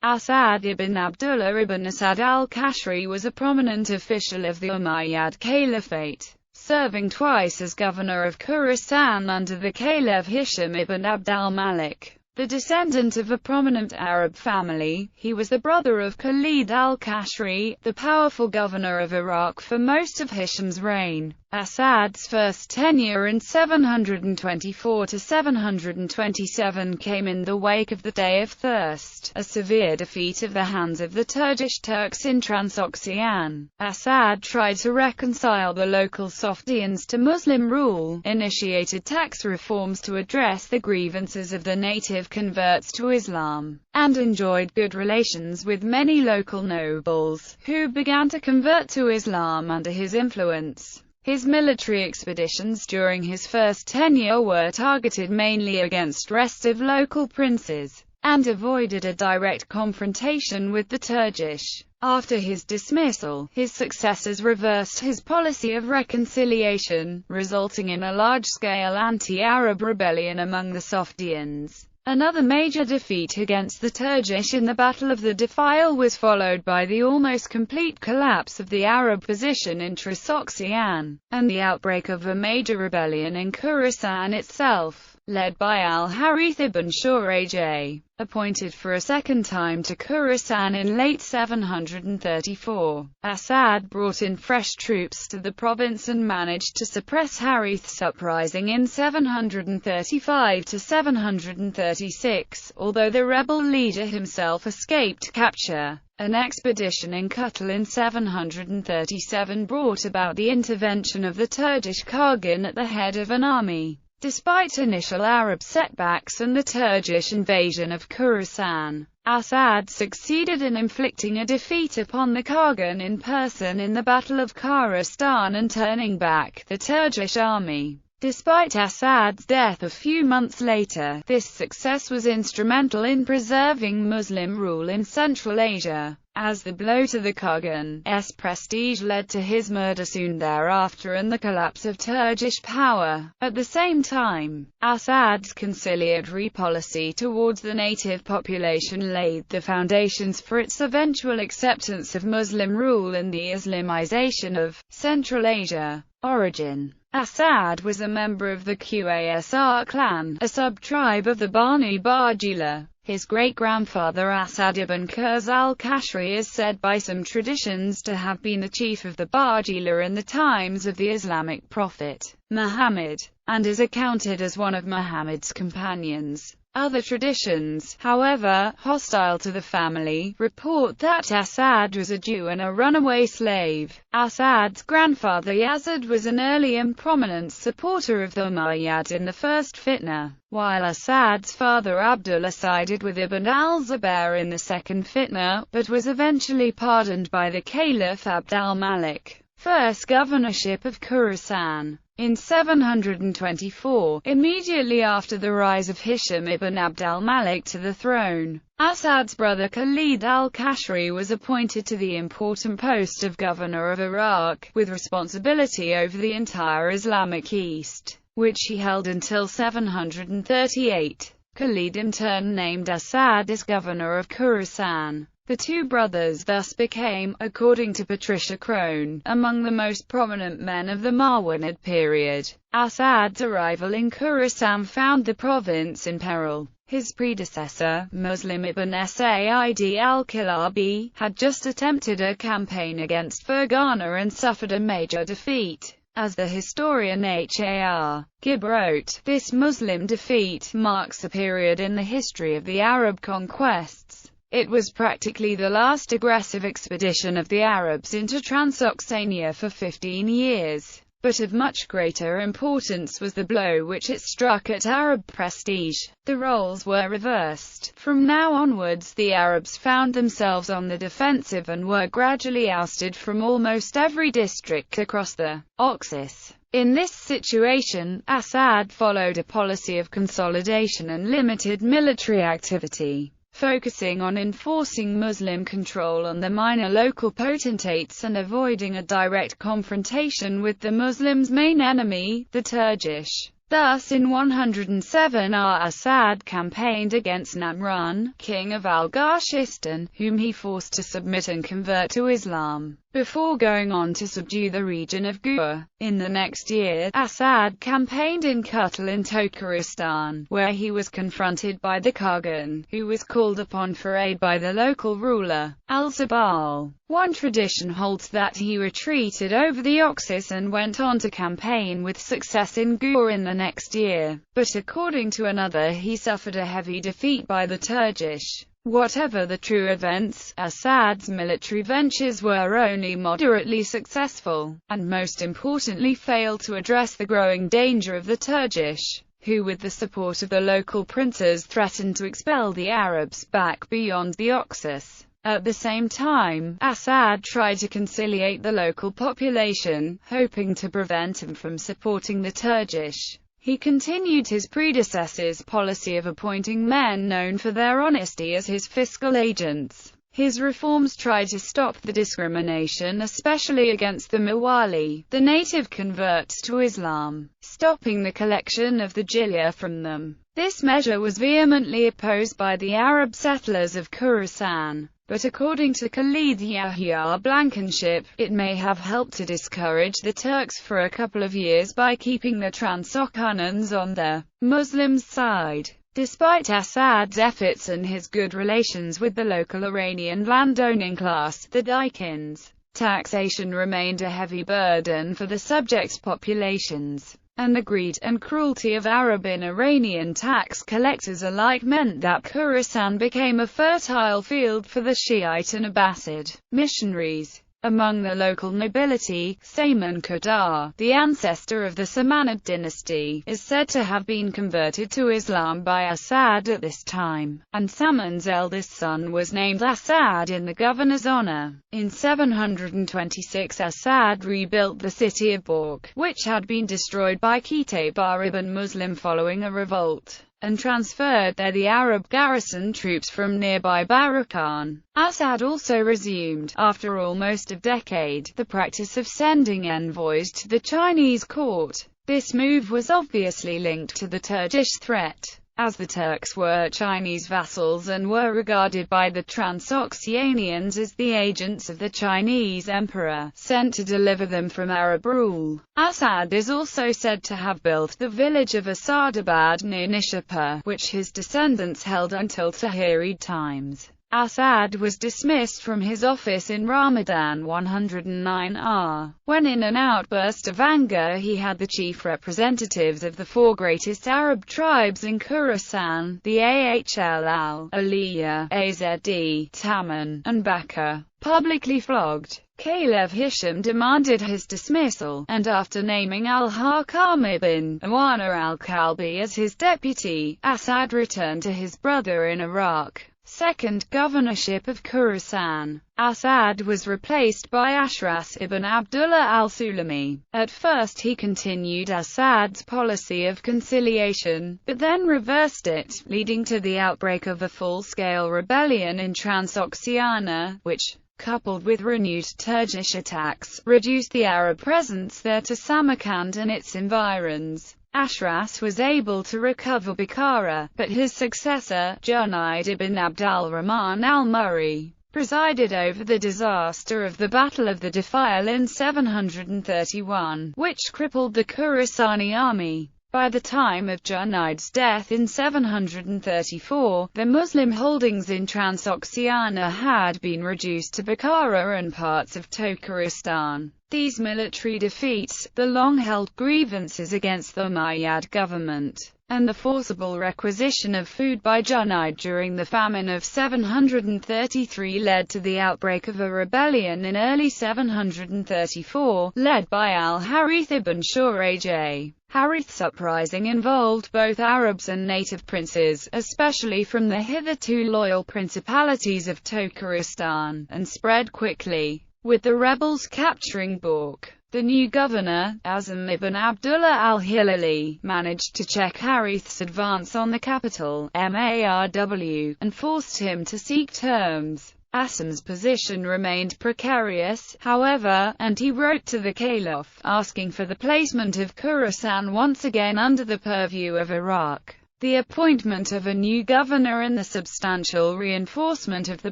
Asad ibn Abdallah ibn Asad al-Qasri was a prominent official of the Umayyad Caliphate, serving twice as governor of Khurasan under the Caliph Hisham ibn Abd al-Malik. The descendant of a prominent Arab family, he was the brother of Khalid al-Qasri, the powerful governor of Iraq for most of Hisham's reign. Asad's first tenure in 724 to 727 came in the wake of the Day of Thirst, a severe defeat of the hands of the Turkish in Transoxiana. Asad tried to reconcile the local Sogdians to Muslim rule, initiated tax reforms to address the grievances of the native converts to Islam, and enjoyed good relations with many local nobles, who began to convert to Islam under his influence. His military expeditions during his first tenure were targeted mainly against restive local princes, and avoided a direct confrontation with the Turkish. After his dismissal, his successors reversed his policy of reconciliation, resulting in a large-scale anti-Arab rebellion among the Sogdians. Another major defeat against the Turkish in the Battle of the Defile was followed by the almost complete collapse of the Arab position in Transoxiana, and the outbreak of a major rebellion in Khurasan itself, led by al-Harith ibn Shurajah, appointed for a second time to Khurasan in late 734. Asad brought in fresh troops to the province and managed to suppress Harith's uprising in 735 to 736, although the rebel leader himself escaped capture. An expedition in Kutal in 737 brought about the intervention of the Turkish Khagan at the head of an army. Despite initial Arab setbacks and the Turkish invasion of Khurasan, Asad succeeded in inflicting a defeat upon the Khagan in person in the Battle of Khurasan and turning back the Turkish army. Despite Asad's death a few months later, this success was instrumental in preserving Muslim rule in Central Asia, as the blow to the Khagan's prestige led to his murder soon thereafter and the collapse of Turkish power. At the same time, Asad's conciliatory policy towards the native population laid the foundations for its eventual acceptance of Muslim rule and the Islamization of Central Asia. Origin: Asad was a member of the Qasr clan, a sub-tribe of the Banu Barjila. His great-grandfather Asad ibn Qurs al-Qasri is said by some traditions to have been the chief of the Barjila in the times of the Islamic prophet, Muhammad, and is accounted as one of Muhammad's companions. Other traditions, however, hostile to the family, report that Asad was a Jew and a runaway slave. Asad's grandfather Yazid was an early and prominent supporter of the Umayyad in the first fitna, while Asad's father Abdullah sided with Ibn al-Zubayr in the second fitna, but was eventually pardoned by the Caliph Abd al-Malik. First governorship of Khurasan. In 724, immediately after the rise of Hisham ibn Abd al-Malik to the throne, Asad's brother Khalid al-Qasri was appointed to the important post of governor of Iraq, with responsibility over the entire Islamic East, which he held until 738. Khalid in turn named Asad as governor of Khurasan. The two brothers thus became, according to Patricia Crone, among the most prominent men of the Marwanid period. Asad's arrival in Khurasan found the province in peril. His predecessor, Muslim ibn Sa'id al-Kilabi, had just attempted a campaign against Fergana and suffered a major defeat. As the historian Har Gib wrote, this Muslim defeat marks a period in the history of the Arab conquests. It was practically the last aggressive expedition of the Arabs into Transoxania for 15 years. But of much greater importance was the blow which it struck at Arab prestige. The roles were reversed. From now onwards the Arabs found themselves on the defensive and were gradually ousted from almost every district across the Oxus. In this situation, Asad followed a policy of consolidation and limited military activity, focusing on enforcing Muslim control on the minor local potentates and avoiding a direct confrontation with the Muslims' main enemy, the Turkish. Thus in 107 Asad campaigned against Namrun, king of al-Gharshistan, whom he forced to submit and convert to Islam, before going on to subdue the region of Gur. In the next year, Asad campaigned in Kutal in Tokaristan, where he was confronted by the Khagan, who was called upon for aid by the local ruler, al-Zabal. One tradition holds that he retreated over the Oxus and went on to campaign with success in Gur in the next year, but according to another he suffered a heavy defeat by the Turkish. Whatever the true events, Asad's military ventures were only moderately successful, and most importantly failed to address the growing danger of the Turkish, who with the support of the local princes threatened to expel the Arabs back beyond the Oxus. At the same time, Asad tried to conciliate the local population, hoping to prevent them from supporting the Turkish. He continued his predecessor's policy of appointing men known for their honesty as his fiscal agents. His reforms tried to stop the discrimination, especially against the Mawali, the native converts to Islam, stopping the collection of the jizya from them. This measure was vehemently opposed by the Arab settlers of Khurasan, but according to Khalid Yahya Blankenship, it may have helped to discourage the Turks for a couple of years by keeping the Transochanans on the Muslims' side. Despite Asad's efforts and his good relations with the local Iranian landowning class, the Daikins, taxation remained a heavy burden for the subject populations, and the greed and cruelty of Arab and Iranian tax collectors alike meant that Khurasan became a fertile field for the Shiite and Abbasid missionaries. Among the local nobility, Saman Qadar, the ancestor of the Samanid dynasty, is said to have been converted to Islam by Asad at this time, and Saman's eldest son was named Asad in the governor's honor. In 726 Asad rebuilt the city of Bork, which had been destroyed by Qutayb ibn Muslim following a revolt, and transferred there the Arab garrison troops from nearby Barakhan. Asad also resumed, after almost a decade, the practice of sending envoys to the Chinese court. This move was obviously linked to the Turkish threat, as the Turks were Chinese vassals and were regarded by the Transoxianians as the agents of the Chinese emperor, sent to deliver them from Arab rule. Asad is also said to have built the village of Asadabad near Nishapur, which his descendants held until Tahirid times. Asad was dismissed from his office in Ramadan 109 when in an outburst of anger he had the chief representatives of the four greatest Arab tribes in Khurasan, the Ahl, Aliya, Azd, Taman, and Bakr, publicly flogged. Caliph Hisham demanded his dismissal, and after naming al-Hakam ibn Awana al-Kalbi as his deputy, Asad returned to his brother in Iraq. Second governorship of Khurasan. Asad was replaced by Asad ibn Abdallah al-Sulami. At first he continued Asad's policy of conciliation, but then reversed it, leading to the outbreak of a full-scale rebellion in Transoxiana, which, coupled with renewed Turkish attacks, reduced the Arab presence there to Samarkand and its environs. Ashraf was able to recover Bukhara, but his successor, Junayd ibn Abd al-Rahman al-Murri, presided over the disaster of the Battle of the Defile in 731, which crippled the Khurasani army. By the time of Junayd's death in 734, the Muslim holdings in Transoxiana had been reduced to Bukhara and parts of Tokaristan. These military defeats, the long-held grievances against the Umayyad government, and the forcible requisition of food by Junayd during the famine of 733 led to the outbreak of a rebellion in early 734, led by al-Harith ibn Shurajah. Harith's uprising involved both Arabs and native princes, especially from the hitherto loyal principalities of Tokaristan, and spread quickly, with the rebels capturing Bork. The new governor, Azam ibn Abdullah al-Hilali, managed to check Harith's advance on the capital, Marw, and forced him to seek terms. Asam's position remained precarious, however, and he wrote to the Caliph, asking for the placement of Khurasan once again under the purview of Iraq, the appointment of a new governor and the substantial reinforcement of the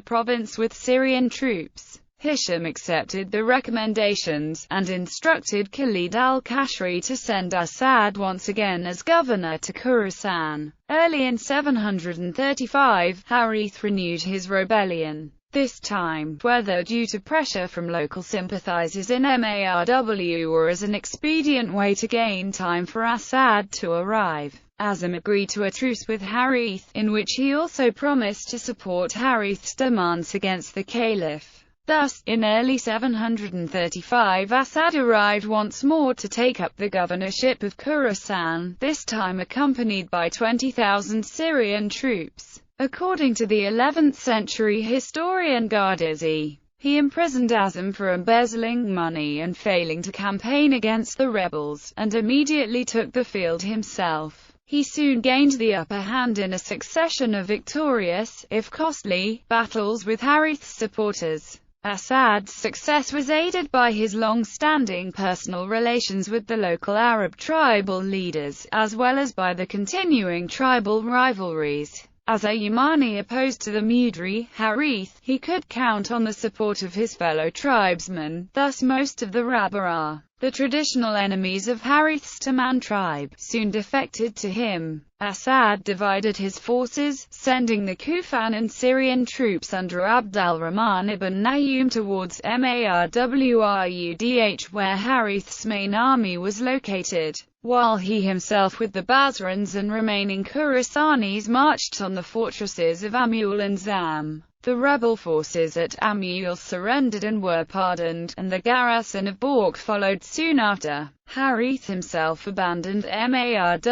province with Syrian troops. Hisham accepted the recommendations, and instructed Khalid al-Qasri to send Asad once again as governor to Khurasan. Early in 735, Harith renewed his rebellion. This time, whether due to pressure from local sympathizers in Marw or as an expedient way to gain time for Asad to arrive, Asam agreed to a truce with Harith, in which he also promised to support Harith's demands against the Caliph. Thus, in early 735 Asad arrived once more to take up the governorship of Khurasan, this time accompanied by 20,000 Syrian troops. According to the 11th century historian Gardizi, he imprisoned Asam for embezzling money and failing to campaign against the rebels, and immediately took the field himself. He soon gained the upper hand in a succession of victorious, if costly, battles with Harith's supporters. Asad's success was aided by his long-standing personal relations with the local Arab tribal leaders, as well as by the continuing tribal rivalries. As a Yamani opposed to the Mudri, Harith, he could count on the support of his fellow tribesmen, thus most of the Rabara, the traditional enemies of Harith's Taman tribe, soon defected to him. Asad divided his forces, sending the Kufan and Syrian troops under Abd al-Rahman ibn Nayyum towards Marwudh, where Harith's main army was located, while he himself with the Basrans and remaining Khurasanis marched on the fortresses of Amul and Zam. The rebel forces at Amul surrendered and were pardoned, and the garrison of Balkh followed soon after. Harith himself abandoned Marwudh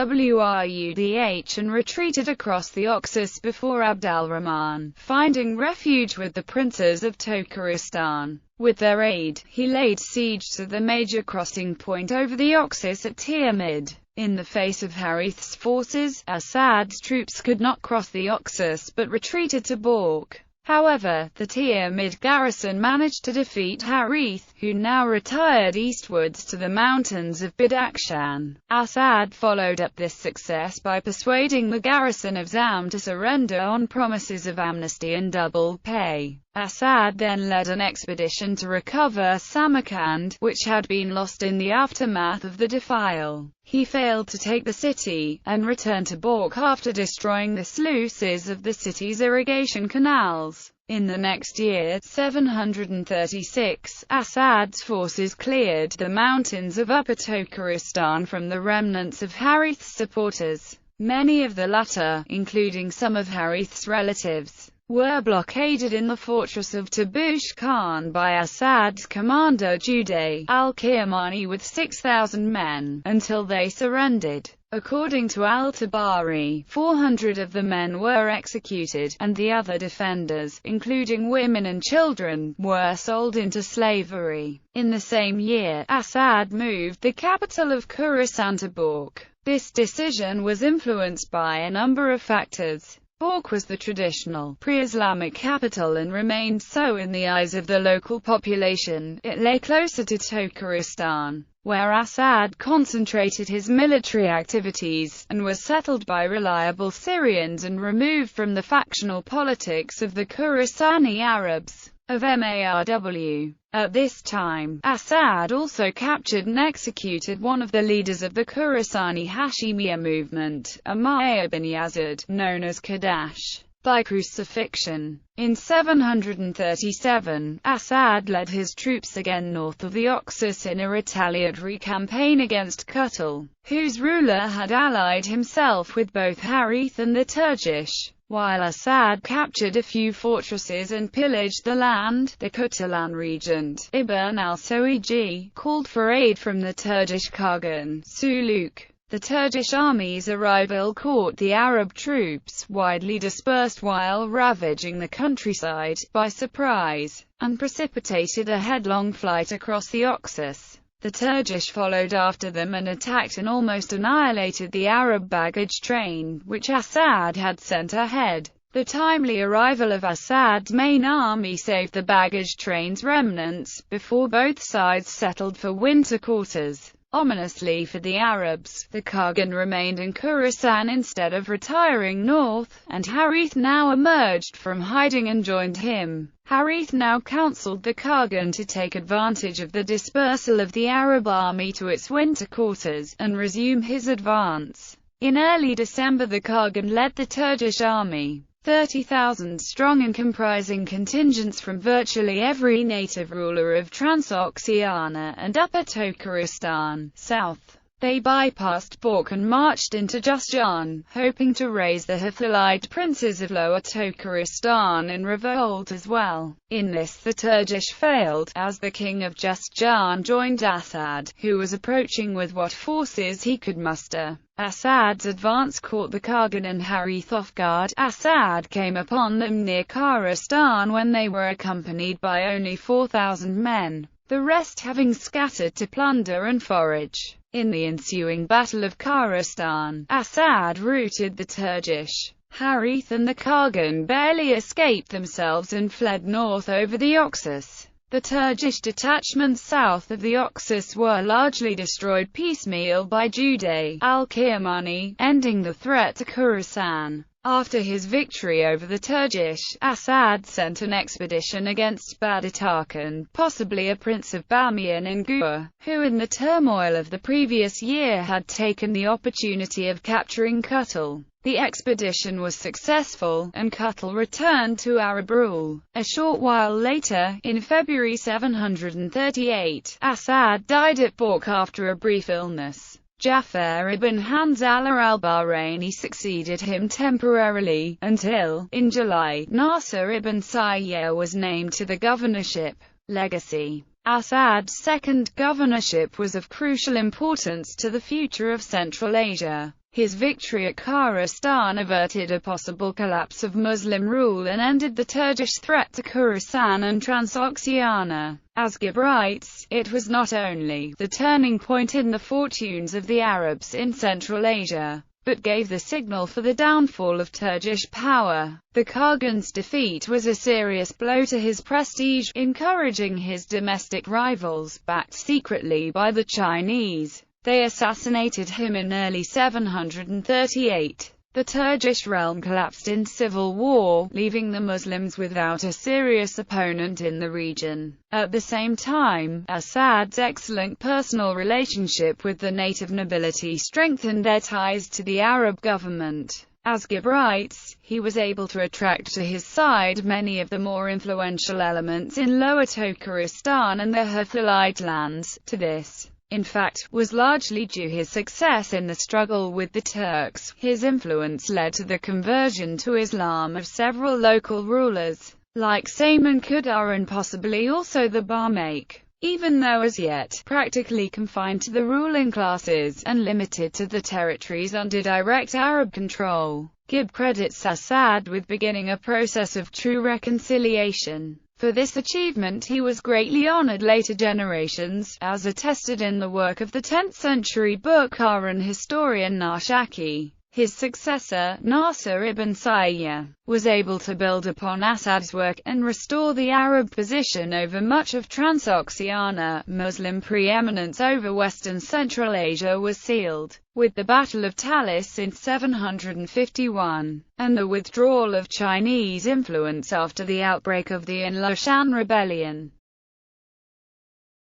and retreated across the Oxus before Abd al-Rahman, finding refuge with the princes of Tokaristan. With their aid, he laid siege to the major crossing point over the Oxus at Tiamid. In the face of Harith's forces, Asad's troops could not cross the Oxus but retreated to Balkh. However, the Tiamid garrison managed to defeat Harith, who now retired eastwards to the mountains of Badakhshan. Asad followed up this success by persuading the garrison of Zam to surrender on promises of amnesty and double pay. Asad then led an expedition to recover Samarkand, which had been lost in the aftermath of the defile. He failed to take the city, and returned to Balkh after destroying the sluices of the city's irrigation canals. In the next year, 736, Asad's forces cleared the mountains of Upper Tokaristan from the remnants of Harith's supporters. Many of the latter, including some of Harith's relatives, were blockaded in the fortress of Tabush Khan by Asad's commander Juday al-Kirmani with 6,000 men, until they surrendered. According to al-Tabari, 400 of the men were executed, and the other defenders, including women and children, were sold into slavery. In the same year, Asad moved the capital of Khurasan to Balkh. This decision was influenced by a number of factors. Balkh was the traditional, pre-Islamic capital and remained so in the eyes of the local population. It lay closer to Tokaristan, where Asad concentrated his military activities, and was settled by reliable Syrians and removed from the factional politics of the Khurasani Arabs of Marw. At this time, Asad also captured and executed one of the leaders of the Khurasani Hashimiyya movement, Umayyad ibn Yazid, known as Kadash, by crucifixion. In 737, Asad led his troops again north of the Oxus in a retaliatory campaign against Kutul, whose ruler had allied himself with both Harith and the Turkish. While Asad captured a few fortresses and pillaged the land, the Kutulan regent, Ibn al-Sawiji, called for aid from the Turkish Khagan, Suluk. The Turkish army's arrival caught the Arab troops, widely dispersed while ravaging the countryside, by surprise, and precipitated a headlong flight across the Oxus. The Turkish followed after them and attacked and almost annihilated the Arab baggage train, which Asad had sent ahead. The timely arrival of Asad's main army saved the baggage train's remnants, before both sides settled for winter quarters. Ominously for the Arabs, the Khagan remained in Khurasan instead of retiring north, and Harith now emerged from hiding and joined him. Harith now counseled the Khagan to take advantage of the dispersal of the Arab army to its winter quarters, and resume his advance. In early December the Khagan led the Turkish army, 30,000 strong and comprising contingents from virtually every native ruler of Transoxiana and Upper Tokaristan, south. They bypassed Balkh and marched into Jusjan, hoping to raise the Hafalite princes of Lower Tokaristan in revolt as well. In this the Turkish failed, as the king of Jusjan joined Asad, who was approaching with what forces he could muster. Asad's advance caught the Khagan and Harith off guard. Asad came upon them near Khurasan when they were accompanied by only 4,000 men, the rest having scattered to plunder and forage. In the ensuing Battle of Khurasan, Asad routed the Turkish. Harith and the Khagan barely escaped themselves and fled north over the Oxus. The Turkish detachments south of the Oxus were largely destroyed piecemeal by Juday al-Kirmani, ending the threat to Khurasan. After his victory over the Turkish, Asad sent an expedition against Badatarkan, possibly a prince of Bamiyan and Gur, who in the turmoil of the previous year had taken the opportunity of capturing Kutal. The expedition was successful, and Kutal returned to Arab rule. A short while later, in February 738, Asad died at Balkh after a brief illness. Ja'far ibn Hanzala al-Bahraini succeeded him temporarily, until, in July, Nasr ibn Sayyar was named to the governorship. Legacy. Asad's second governorship was of crucial importance to the future of Central Asia. His victory at Khurasan averted a possible collapse of Muslim rule and ended the Turkish threat to Khurasan and Transoxiana. As Gibb writes, it was not only the turning point in the fortunes of the Arabs in Central Asia, but gave the signal for the downfall of Turkish power. The Khagan's defeat was a serious blow to his prestige, encouraging his domestic rivals, backed secretly by the Chinese. They assassinated him in early 738. The Turkish realm collapsed in civil war, leaving the Muslims without a serious opponent in the region. At the same time, Asad's excellent personal relationship with the native nobility strengthened their ties to the Arab government. As Gibb writes, he was able to attract to his side many of the more influential elements in Lower Tokaristan and the Hafalite lands. To this, in fact, was largely due his success in the struggle with the Turks. His influence led to the conversion to Islam of several local rulers, like Sayman Qudar and possibly also the Barmaik. Even though as yet practically confined to the ruling classes, and limited to the territories under direct Arab control, Gibb credits Asad with beginning a process of true reconciliation. For this achievement he was greatly honored later generations, as attested in the work of the 10th century Bukharan historian Nashaki. His successor, Nasr ibn Sayyar, was able to build upon Asad's work, and restore the Arab position over much of Transoxiana. Muslim preeminence over Western Central Asia was sealed with the Battle of Talis in 751, and the withdrawal of Chinese influence after the outbreak of the Inlushan rebellion.